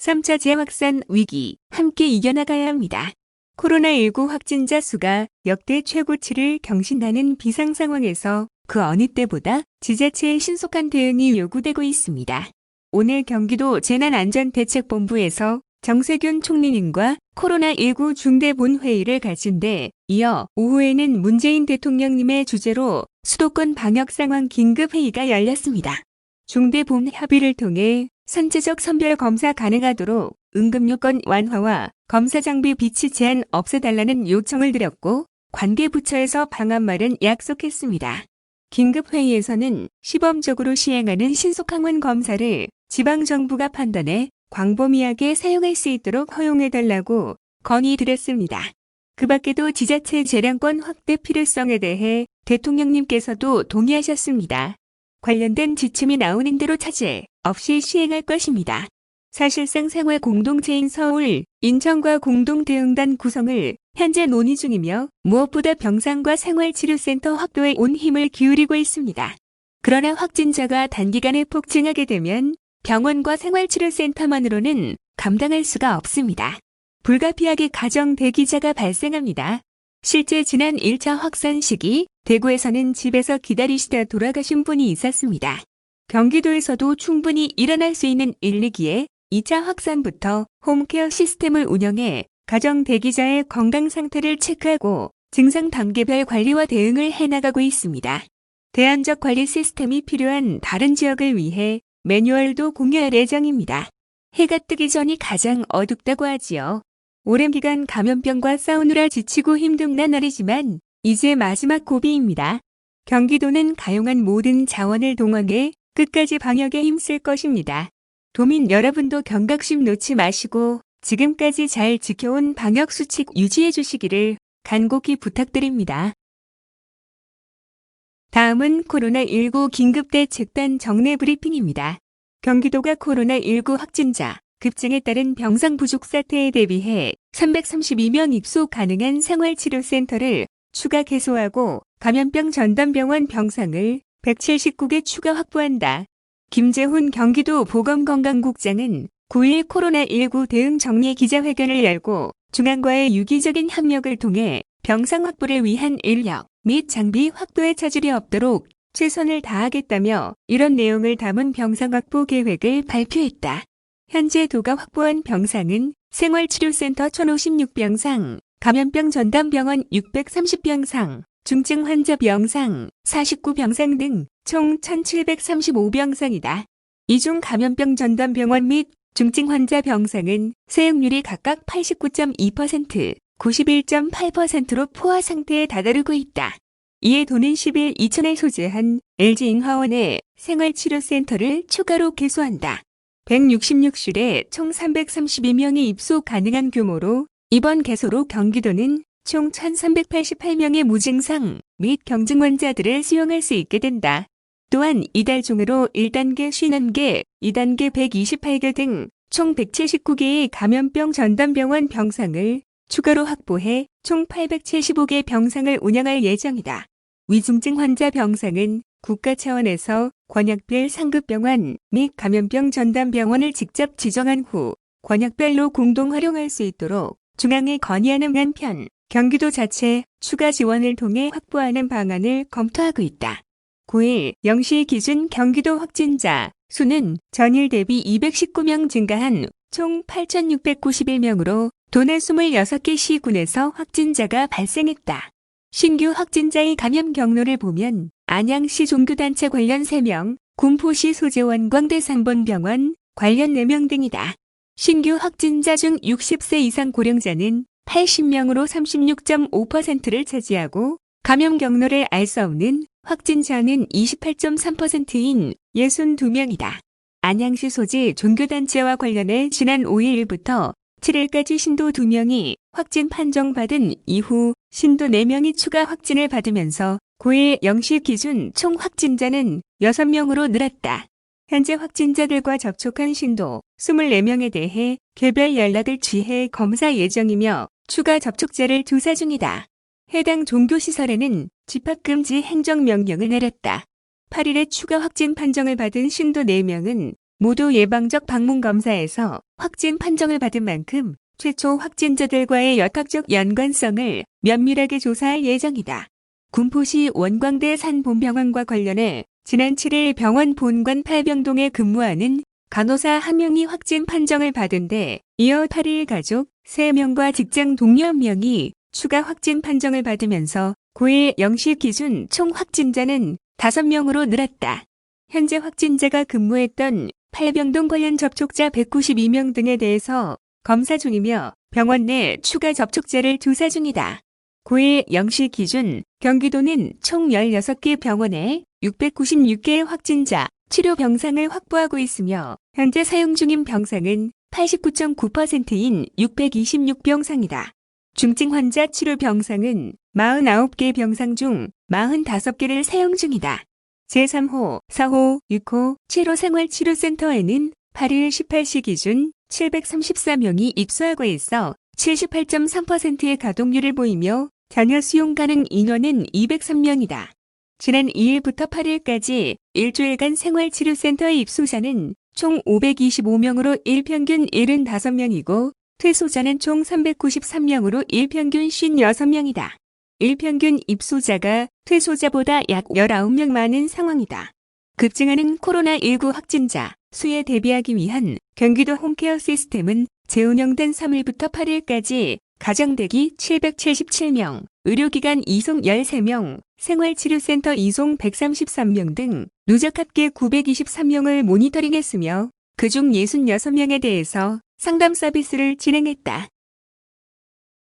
3차 재확산 위기 함께 이겨나가야 합니다. 코로나19 확진자 수가 역대 최고치를 경신하는 비상 상황에서 그 어느 때보다 지자체의 신속한 대응이 요구되고 있습니다. 오늘 경기도 재난안전대책본부에서 정세균 총리님과 코로나19 중대본회의를 가진 데 이어 오후에는 문재인 대통령님의 주재로 수도권 방역상황 긴급회의가 열렸습니다. 중대본 협의를 통해 선제적 선별 검사 가능하도록 응급요건 완화와 검사 장비 비치 제한 없애달라는 요청을 드렸고 관계부처에서 방안 마련 약속했습니다. 긴급회의에서는 시범적으로 시행하는 신속항원 검사를 지방정부가 판단해 광범위하게 사용할 수 있도록 허용해달라고 건의드렸습니다. 그 밖에도 지자체 재량권 확대 필요성에 대해 대통령님께서도 동의하셨습니다. 관련된 지침이 나오는 대로 차질 없이 시행할 것입니다. 사실상 생활 공동체인 서울, 인천과 공동대응단 구성을 현재 논의 중이며 무엇보다 병상과 생활치료센터 확보에 온 힘을 기울이고 있습니다. 그러나 확진자가 단기간에 폭증하게 되면 병원과 생활치료센터만으로는 감당할 수가 없습니다. 불가피하게 가정 대기자가 발생합니다. 실제 지난 1차 확산 시기 대구에서는 집에서 기다리시다 돌아가신 분이 있었습니다. 경기도에서도 충분히 일어날 수 있는 일이기에 2차 확산부터 홈케어 시스템을 운영해 가정 대기자의 건강 상태를 체크하고 증상 단계별 관리와 대응을 해나가고 있습니다. 대안적 관리 시스템이 필요한 다른 지역을 위해 매뉴얼도 공유할 예정입니다. 해가 뜨기 전이 가장 어둡다고 하지요. 오랜 기간 감염병과 싸우느라 지치고 힘든 나날이지만 이제 마지막 고비입니다. 경기도는 가용한 모든 자원을 동원해 끝까지 방역에 힘쓸 것입니다. 도민 여러분도 경각심 놓지 마시고 지금까지 잘 지켜온 방역 수칙 유지해 주시기를 간곡히 부탁드립니다. 다음은 코로나19 긴급대책단 정례 브리핑입니다. 경기도가 코로나19 확진자 급증에 따른 병상 부족 사태에 대비해 332명 입소 가능한 생활치료센터를 추가 개소하고 감염병 전담병원 병상을 179개 추가 확보한다. 김재훈 경기도 보건건강국장은 9일 코로나19 대응 정례 기자회견을 열고 중앙과의 유기적인 협력을 통해 병상 확보를 위한 인력 및 장비 확보에 차질이 없도록 최선을 다하겠다며 이런 내용을 담은 병상 확보 계획을 발표했다. 현재 도가 확보한 병상은 생활치료센터 1056병상, 감염병 전담병원 630병상, 중증 환자 병상 49병상 등 총 1735병상이다. 이 중 감염병 전담병원 및 중증 환자 병상은 사용률이 각각 89.2%, 91.8%로 포화 상태에 다다르고 있다. 이에 도는 10일 이천에 소재한 LG인화원의 생활치료센터를 추가로 개소한다. 166실에 총 332명이 입소 가능한 규모로 이번 개소로 경기도는 총 1388명의 무증상 및 경증 환자들을 수용할 수 있게 된다. 또한 이달 중으로 1단계 50개, 2단계 128개 등 총 179개의 감염병 전담병원 병상을 추가로 확보해 총 875개 병상을 운영할 예정이다. 위중증 환자 병상은 국가 차원에서 권역별 상급병원 및 감염병 전담병원을 직접 지정한 후 권역별로 공동 활용할 수 있도록 중앙에 건의하는 한편 경기도 자체 추가 지원을 통해 확보하는 방안을 검토하고 있다. 9일 0시 기준 경기도 확진자 수는 전일 대비 219명 증가한 총 8,691명으로 도내 26개 시군에서 확진자가 발생했다. 신규 확진자의 감염 경로를 보면 안양시 종교단체 관련 3명, 군포시 소재원 광대 3번 병원 관련 4명 등이다. 신규 확진자 중 60세 이상 고령자는 80명으로 36.5%를 차지하고 감염 경로를 알 수 없는 확진자는 28.3%인 62명이다. 안양시 소재 종교단체와 관련해 지난 5일부터 7일까지 신도 2명이 확진 판정받은 이후 신도 4명이 추가 확진을 받으면서 9일 0시 기준 총 확진자는 6명으로 늘었다. 현재 확진자들과 접촉한 신도 24명에 대해 개별 연락을 취해 검사 예정이며 추가 접촉자를 조사 중이다. 해당 종교시설에는 집합금지 행정명령을 내렸다. 8일에 추가 확진 판정을 받은 신도 4명은 모두 예방적 방문 검사에서 확진 판정을 받은 만큼 최초 확진자들과의 역학적 연관성을 면밀하게 조사할 예정이다. 군포시 원광대 산본병원과 관련해 지난 7일 병원 본관 8병동에 근무하는 간호사 1명이 확진 판정을 받은 데 이어 8일 가족 3명과 직장 동료 1명이 추가 확진 판정을 받으면서 9일 0시 기준 총 확진자는 5명으로 늘었다. 현재 확진자가 근무했던 8병동 관련 접촉자 192명 등에 대해서 검사 중이며 병원 내 추가 접촉자를 조사 중이다. 9일 0시 기준 경기도는 총 16개 병원에 696개의 확진자 치료 병상을 확보하고 있으며 현재 사용 중인 병상은 89.9%인 626병상이다. 중증 환자 치료 병상은 49개 병상 중 45개를 사용 중이다. 제3호, 4호, 6호, 7호 생활치료센터에는 8일 18시 기준 734명이 입소하고 있어 78.3%의 가동률을 보이며 잔여 수용 가능 인원은 203명이다. 지난 2일부터 8일까지 일주일간 생활치료센터의 입소자는 총 525명으로 일평균 75명이고 퇴소자는 총 393명으로 일평균 56명이다. 일평균 입소자가 퇴소자보다 약 19명 많은 상황이다. 급증하는 코로나19 확진자 수에 대비하기 위한 경기도 홈케어 시스템은 재운영된 3일부터 8일까지 가정대기 777명, 의료기관 이송 13명, 생활치료센터 이송 133명 등 누적 합계 923명을 모니터링했으며 그중 66명에 대해서 상담 서비스를 진행했다.